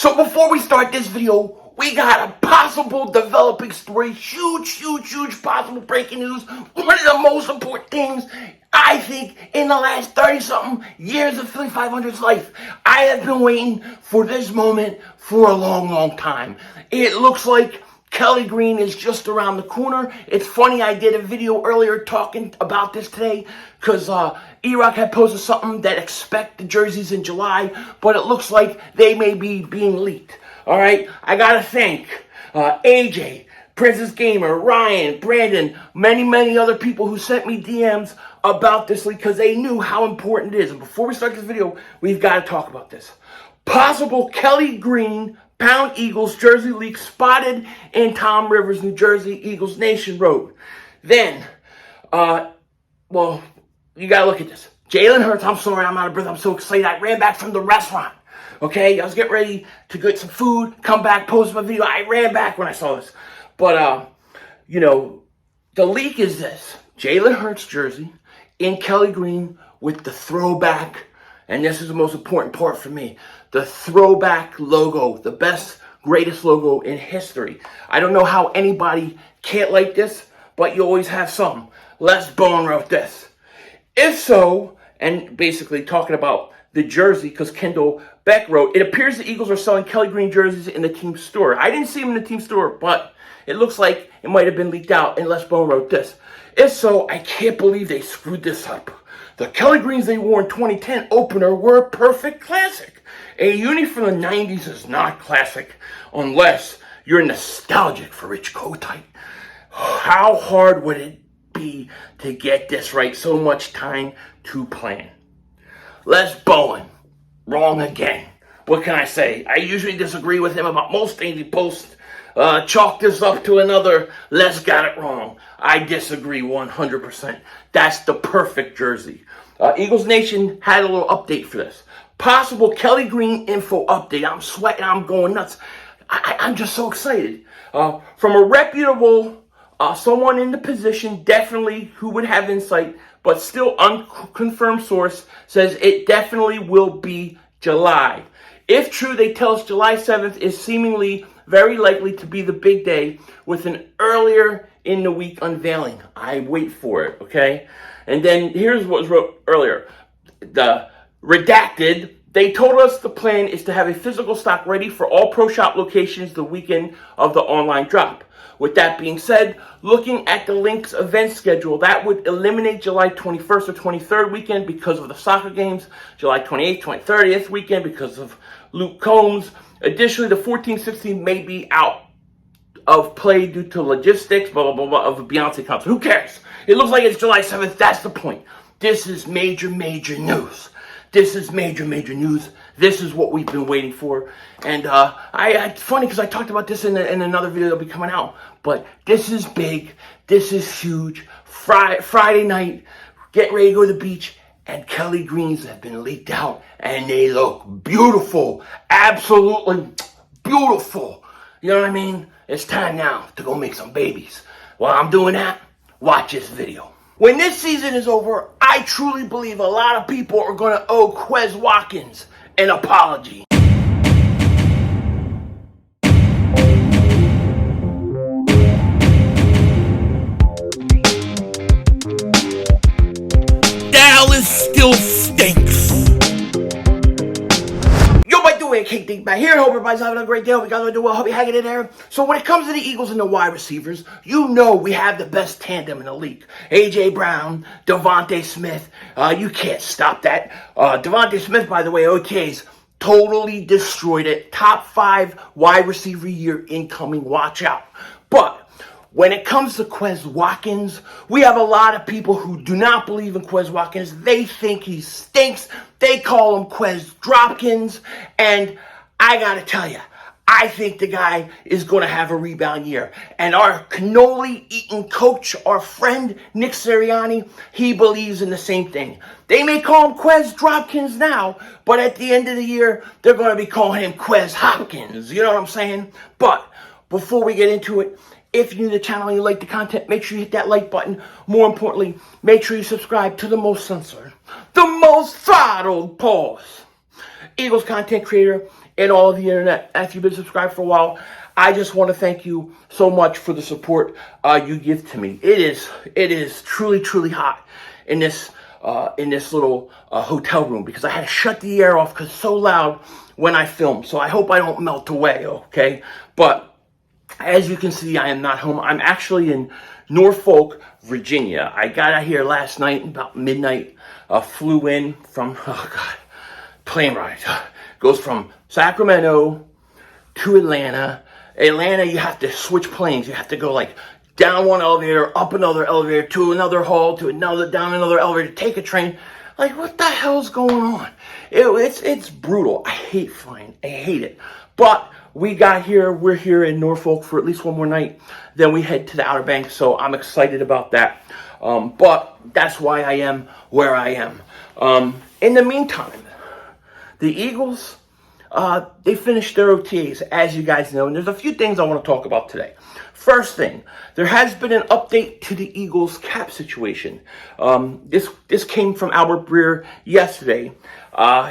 So before we start this video, we got a possible developing story, huge possible breaking news. One of the most important things, I think, in the last 30-something years of Philly 500's life. I have been waiting for this moment for a long time. It looks like Kelly Green is just around the corner. It's funny, I did a video earlier talking about this today because E-Rock had posted something that expect the jerseys in July, but it looks like they may be being leaked. All right, I gotta thank AJ, Princess Gamer, Ryan, Brandon, many other people who sent me DMs about this leak because they knew how important it is. And before we start this video, we've got to talk about this. Possible Kelly Green Pound Eagles jersey leak spotted in Tom Rivers, New Jersey, Eagles Nation Road. Then, well, you gotta look at this. Jalen Hurts, I'm sorry, I'm out of breath. I'm so excited. I ran back from the restaurant. Okay, I was getting ready to get some food, come back, post my video. I ran back when I saw this. But, you know, the leak is this. Jalen Hurts jersey in Kelly Green with the throwback, and this is the most important part for me, the throwback logo, the best, greatest logo in history. I don't know how anybody can't like this, but you always have some. Les Bone wrote this. If so, and basically talking about the jersey, because Kendall Beck wrote, it appears the Eagles are selling Kelly Green jerseys in the team store. I didn't see them in the team store, but it looks like it might have been leaked out, and Les Bone wrote this. If so, I can't believe they screwed this up. The Kelly Greens they wore in 2010 opener were a perfect classic. A uni from the 90s is not classic unless you're nostalgic for Rich Kotite. How hard would it be to get this right? So much time to plan. Les Bowen, wrong again. What can I say? I usually disagree with him about most things he posts. Chalk this up to another, Les got it wrong. I disagree 100%. That's the perfect jersey. Eagles Nation had a little update for this. Possible Kelly Green info update. I'm sweating, I'm going nuts. I'm just so excited. From a reputable, someone in the position, definitely who would have insight, but still unconfirmed source, says it definitely will be July. If true, they tell us July 7th is seemingly very likely to be the big day with an earlier in the week unveiling. I wait for it, okay? And then here's what was wrote earlier. The redacted, they told us the plan is to have a physical stock ready for all Pro Shop locations the weekend of the online drop. With that being said, looking at the Lynx event schedule, that would eliminate July 21st or 23rd weekend because of the soccer games, July 28th, 30th weekend because of Luke Combs. Additionally, the 14-16 may be out of play due to logistics, of a Beyonce concert. Who cares? It looks like it's July 7th. That's the point. This is major news. This is major news. This is what we've been waiting for. And it's funny because I talked about this in another video that'll be coming out. But this is big. This is huge. Friday night, get ready to go to the beach. And Kelly Greens have been leaked out. And they look beautiful. Absolutely beautiful. You know what I mean? It's time now to go make some babies. While I'm doing that, watch this video. When this season is over, I truly believe a lot of people are going to owe Quez Watkins an apology. Dallas still stinks. Hey, Dingbat here. Hope everybody's having a great day. Hope you guys are doing well. Hope you're hanging in there. So when it comes to the Eagles and the wide receivers, you know we have the best tandem in the league. AJ Brown, Devontae Smith. You can't stop that. Devontae Smith, by the way, OTAs totally destroyed it. Top 5 wide receiver year incoming. Watch out. But when it comes to Quez Watkins, we have a lot of people who do not believe in Quez Watkins. They think he stinks. They call him Quez Dropkins. And I got to tell you, I think the guy is going to have a rebound year. And our cannoli-eating coach, our friend Nick Sirianni, he believes in the same thing. They may call him Quez Dropkins now, but at the end of the year, they're going to be calling him Quez Hopkins. You know what I'm saying? But before we get into it, if you're new to the channel and you like the content, make sure you hit that like button. More importantly, make sure you subscribe to the most censored, the most throttled, pause, Eagles content creator and all of the internet. If you've been subscribed for a while, I just want to thank you so much for the support you give to me. It is truly, truly hot in this little hotel room because I had to shut the air off because it's so loud when I film. So I hope I don't melt away, okay? But as you can see, I am not home. I'm actually in Norfolk, Virginia. I got out here last night about midnight. Flew in from, plane ride. Goes from Sacramento to Atlanta. Atlanta, you have to switch planes. You have to go like down one elevator, up another elevator, to another hall, to another, down another elevator, take a train. Like, what the hell's going on? It's brutal. I hate flying. I hate it. But we got here. We're here in Norfolk for at least one more night. Then we head to the Outer Banks, so I'm excited about that. But that's why I am where I am. In the meantime, the Eagles, they finished their OTAs, as you guys know, and there's a few things I want to talk about today. First thing, there has been an update to the Eagles cap situation. This came from Albert Breer yesterday.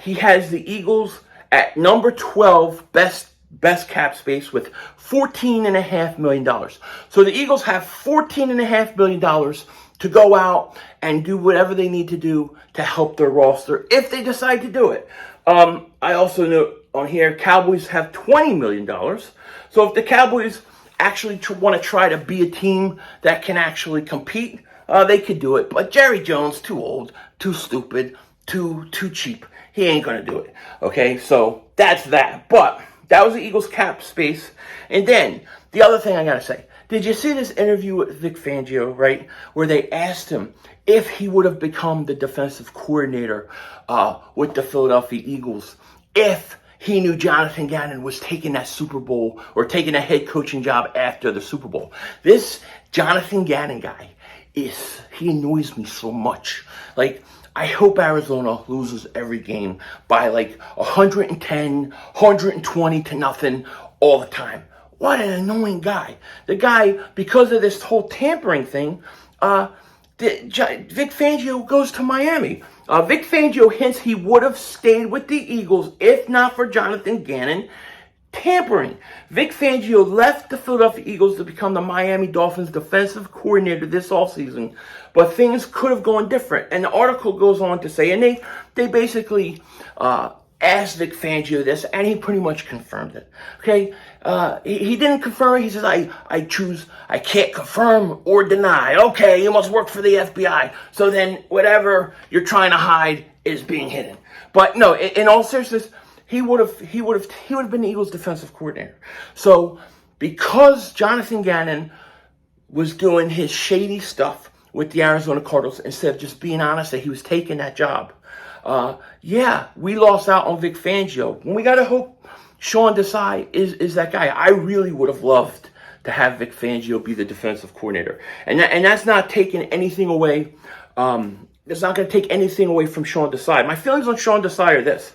He has the Eagles at number 12 best cap space with $14.5 million. So the Eagles have $14.5 million to go out and do whatever they need to do to help their roster if they decide to do it. I also note on here, Cowboys have $20 million. So if the Cowboys actually want to try to be a team that can actually compete, they could do it. But Jerry Jones, too old, too stupid, too cheap. He ain't going to do it. Okay, so that's that. But that was the Eagles cap space. And then the other thing I got to say, did you see this interview with Vic Fangio, right, where they asked him if he would have become the defensive coordinator with the Philadelphia Eagles if he knew Jonathan Gannon was taking that Super Bowl or taking a head coaching job after the Super Bowl? This Jonathan Gannon guy he annoys me so much. Like, I hope Arizona loses every game by like 110, 120 to nothing all the time. What an annoying guy. The guy, because of this whole tampering thing, Vic Fangio goes to Miami. Vic Fangio hints he would have stayed with the Eagles if not for Jonathan Gannon tampering. Vic Fangio left the Philadelphia Eagles to become the Miami Dolphins defensive coordinator this offseason, but things could have gone different. And the article goes on to say, and they basically asked Vic Fangio this, and he pretty much confirmed it. Okay, he didn't confirm it. He says, I can't confirm or deny. Okay, you must work for the FBI. So then whatever you're trying to hide is being hidden. But no, in all seriousness, he would have been the Eagles defensive coordinator. So because Jonathan Gannon was doing his shady stuff with the Arizona Cardinals instead of just being honest that he was taking that job, we lost out on Vic Fangio. When we got to hope Sean Desai is that guy. I really would have loved to have Vic Fangio be the defensive coordinator. And that's not taking anything away. It's not going to take anything away from Sean Desai. My feelings on Sean Desai are this.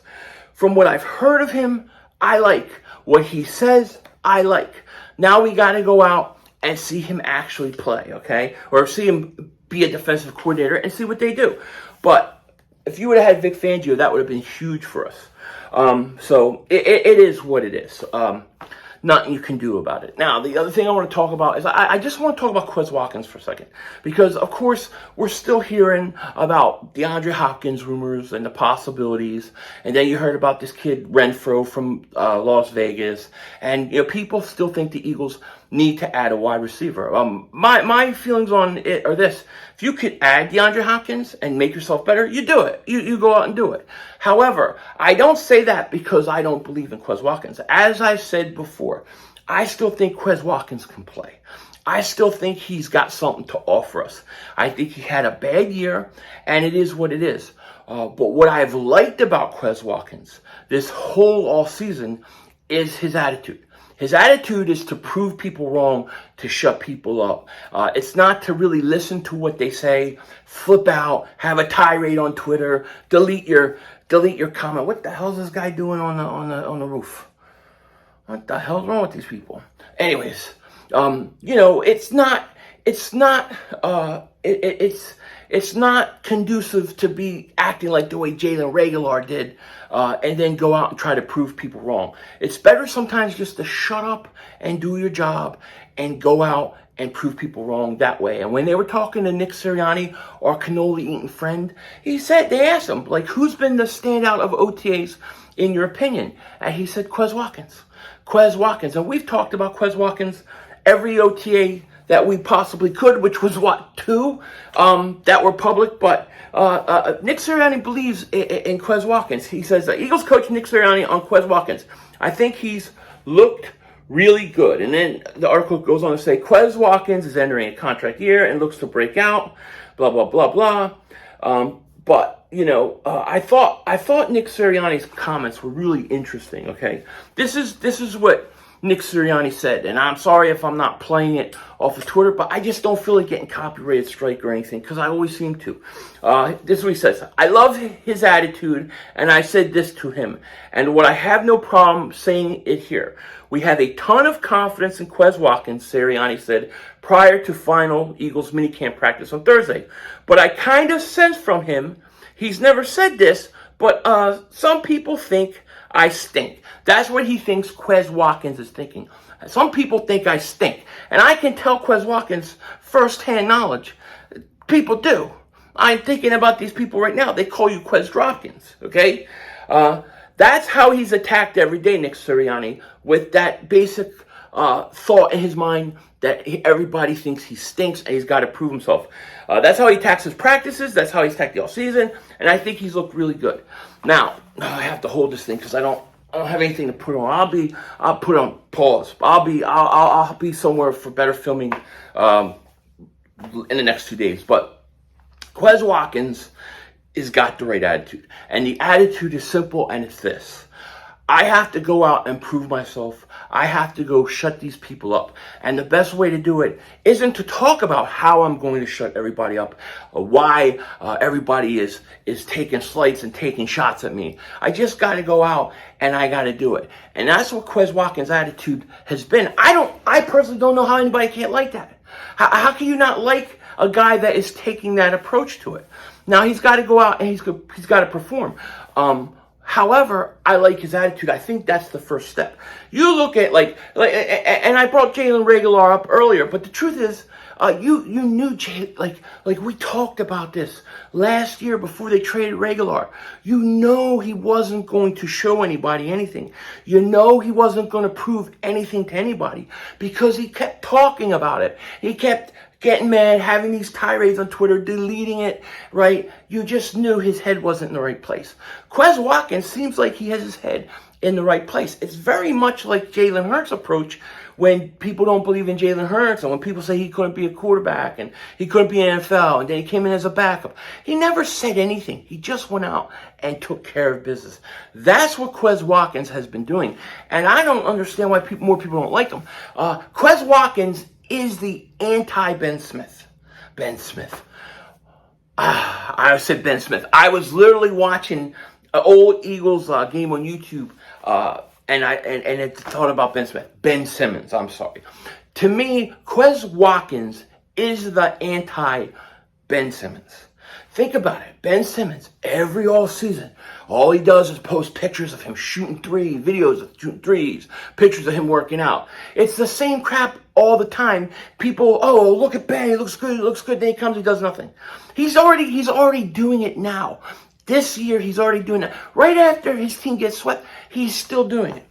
From what I've heard of him, I like. What he says, I like. Now we got to go out and see him actually play, okay? Or see him be a defensive coordinator and see what they do. But if you would have had Vic Fangio, that would have been huge for us. So it is what it is. Nothing you can do about it. Now, the other thing I want to talk about is I just want to talk about Quez Watkins for a second. Because, of course, we're still hearing about DeAndre Hopkins rumors and the possibilities. And then you heard about this kid, Renfro, from Las Vegas. And, people still think the Eagles need to add a wide receiver. My feelings on it are this. If you could add DeAndre Hopkins and make yourself better, you do it. You go out and do it. However, I don't say that because I don't believe in Quez Watkins. As I said before, I still think Quez Watkins can play. I still think he's got something to offer us. I think he had a bad year, and it is what it is. But what I've liked about Quez Watkins this whole offseason is his attitude. His attitude is to prove people wrong, to shut people up. It's not to really listen to what they say, flip out, have a tirade on Twitter, delete your comment. What the hell is this guy doing on the roof? What the hell's wrong with these people? Anyways, it's it's not conducive to be acting like the way Jalen Reagor did, and then go out and try to prove people wrong. It's better sometimes just to shut up and do your job and go out and prove people wrong that way. And when they were talking to Nick Sirianni, our cannoli-eating friend, they asked him, like, who's been the standout of OTAs in your opinion? And he said, Quez Watkins. Quez Watkins. And we've talked about Quez Watkins every OTA that we possibly could, which was, two that were public. But Nick Sirianni believes in Quez Watkins. He says, Eagles coach Nick Sirianni on Quez Watkins. I think he's looked really good. And then the article goes on to say, Quez Watkins is entering a contract year and looks to break out, blah, blah, blah, blah. But, I thought Nick Sirianni's comments were really interesting, okay? This is what Nick Sirianni said, and I'm sorry if I'm not playing it off of Twitter, but I just don't feel like getting copyrighted strike or anything, because I always seem to. This is what he says. I love his attitude, and I said this to him, and what I have no problem saying it here. We have a ton of confidence in Quez Watkins, Sirianni said, prior to final Eagles minicamp practice on Thursday. But I kind of sense from him, he's never said this, but some people think I stink. That's what he thinks Quez Watkins is thinking. Some people think I stink. And I can tell Quez Watkins firsthand knowledge. People do. I'm thinking about these people right now. They call you Quez Dropkins, okay? That's how he's attacked every day, Nick Sirianni, with that basic thought in his mind that everybody thinks he stinks and he's got to prove himself. That's how he attacks his practices. That's how he's attacked the offseason. And I think he's looked really good. Now, I have to hold this thing because I don't have anything to put on. I'll put on pause. I'll be somewhere for better filming in the next 2 days. But Quez Watkins has got the right attitude. And the attitude is simple, and it's this. I have to go out and prove myself. I have to go shut these people up. And the best way to do it isn't to talk about how I'm going to shut everybody up, or why everybody is taking slights and taking shots at me. I just got to go out and I got to do it. And that's what Quez Watkins' attitude has been. I personally don't know how anybody can't like that. How can you not like a guy that is taking that approach to it? Now, he's got to go out and he's got to perform. However, I like his attitude. I think that's the first step. You look at and I brought Jalen Reagor up earlier, but the truth is, you knew Jay, like we talked about this last year before they traded Reagor. You know he wasn't going to show anybody anything. You know he wasn't going to prove anything to anybody because he kept talking about it. He kept getting mad, having these tirades on Twitter, deleting it, right? You just knew his head wasn't in the right place. Quez Watkins seems like he has his head in the right place. It's very much like Jalen Hurts' approach when people don't believe in Jalen Hurts and when people say he couldn't be a quarterback and he couldn't be in the NFL and then he came in as a backup. He never said anything. He just went out and took care of business. That's what Quez Watkins has been doing. And I don't understand why more people don't like him. Quez Watkins is the anti-Ben Smith. Ben Smith. I said Ben Smith. I was literally watching an old Eagles game on YouTube, and it thought about Ben Smith. Ben Simmons, I'm sorry. To me, Quez Watkins is the anti-Ben Simmons. Think about it. Ben Simmons, every offseason, all he does is post pictures of him shooting threes, videos of shooting threes, pictures of him working out. It's the same crap all the time. People, oh, look at Ben, he looks good. Then he comes, he does nothing. He's already doing it now. This year, he's already doing it. Right after his team gets swept, he's still doing it.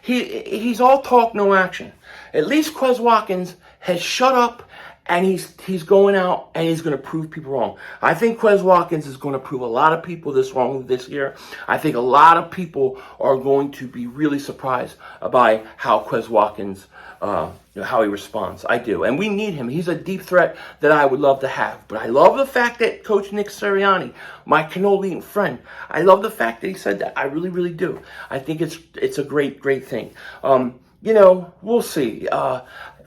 He's all talk, no action. At least Quez Watkins has shut up. And he's going out and he's going to prove people wrong. I think Quez Watkins is going to prove a lot of people wrong this year. I think a lot of people are going to be really surprised by how Quez Watkins, how he responds. I do. And we need him. He's a deep threat that I would love to have. But I love the fact that Coach Nick Sirianni, my cannoli friend, I love the fact that he said that. I really, really do. I think it's a great, great thing. We'll see.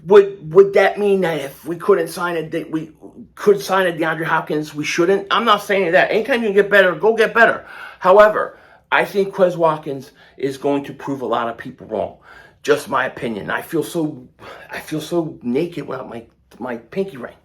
Would that mean that if we couldn't sign we could sign a DeAndre Hopkins, we shouldn't? I'm not saying that. Anytime you can get better, go get better. However, I think Quez Watkins is going to prove a lot of people wrong. Just my opinion. I feel so naked without my my pinky ring.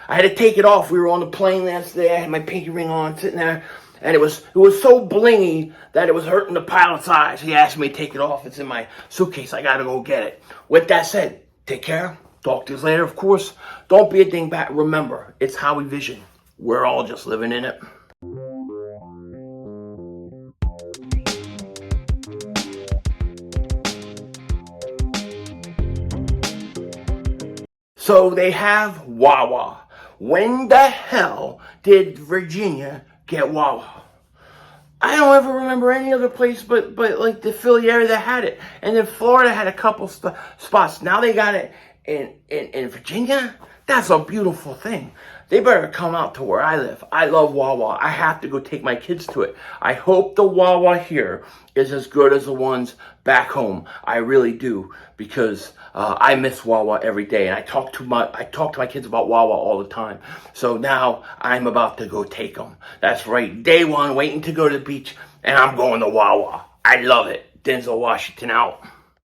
I had to take it off. We were on the plane last day. I had my pinky ring on, sitting there, and it was so blingy that it was hurting the pilot's eyes. He asked me to take it off. It's in my suitcase. I gotta go get it. With that said, take care. Talk to you later. Of course, don't be a dingbat. Remember, it's how we vision. We're all just living in it. So they have Wawa. When the hell did Virginia get Wawa? I don't ever remember any other place but like the Philly area that had it. And then Florida had a couple spots. Now they got it in Virginia. That's a beautiful thing. They better come out to where I live. I love Wawa. I have to go take my kids to it. I hope the Wawa here is as good as the ones back home. I really do, because I miss Wawa every day, and I talk to my kids about Wawa all the time. So now I'm about to go take them. That's right, day one, waiting to go to the beach, and I'm going to Wawa. I love it. Denzel Washington out.